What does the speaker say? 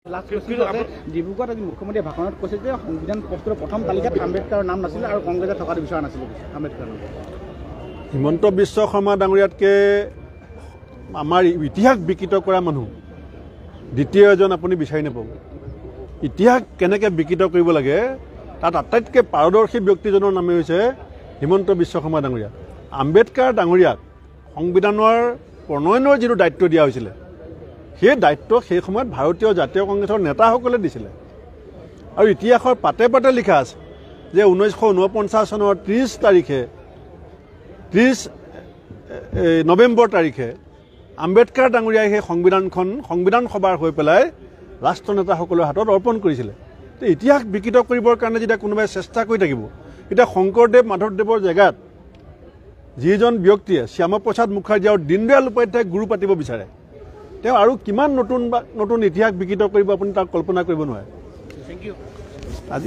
ডিব্ৰুগড়ত আজি মুখ্যমন্ত্ৰীয়ে ভাষণত কৈছে যে সংবিধান প্ৰস্তুতৰ প্ৰথম তালিকাত আম্বেদকাৰৰ নাম নাছিলে আৰু কংগ্ৰেছে থকাটো বিচৰা নাছিলে আম্বেদকাৰ নাম। হিমন্ত বিশ্ব শৰ্মা ডাঙৰীয়াতকৈ আমাৰ ইতিহাস বিকৃত কৰা মানুহ দ্বিতীয় এজন আপুনি বিচাৰি নাপাব। ইতিহাস কেনেকৈ বিকৃত কৰিব লাগে তাত আটাইতকৈ পাৰদৰ্শী ব্যক্তিজনৰ নামে হৈছে হিমন্ত বিশ্ব শৰ্মা ডাঙৰীয়া। আম্বেদকাৰ ডাঙৰীয়াক সংবিধানৰ প্ৰণয়নৰ যিটো দায়িত্ব দিয়া হৈছিলে সেই দায়িত্ব সেই সময়ত ভাৰতীয় জাতীয় কংগ্ৰেছৰ নেতাসকলে দিছিলে আৰু ইতিহাসৰ পাতে পাতে লিখা আছে যে 1949 চনৰ 30 নৱেম্বৰ তাৰিখে আম্বেদকাৰ ডাঙৰীয়াই সেই সংবিধান সভাৰ হৈ পেলাই ৰাষ্ট্ৰ নেতাসকলৰ হাতত অৰ্পণ কৰিছিলে। তো ইতিহাস বিকৃত কৰিবৰ কাৰণে যেতিয়া কোনোবাই চেষ্টা কৰি থাকিব, এতিয়া শংকৰদেৱ মাধৱদেৱৰ জেগাত যিজন ব্যক্তিয়ে শ্যামাপ্ৰসাদ মুখাৰ্জী আৰু দীনদয়াল উপাধ্যায়ক গুৰু পাতিব বিচাৰে, তেওঁ আৰু কিমান নতুন ইতিহাস বিকৃত কৰিব আপুনি তাক কল্পনা কৰিব নোৱাৰে। Thank you. আজি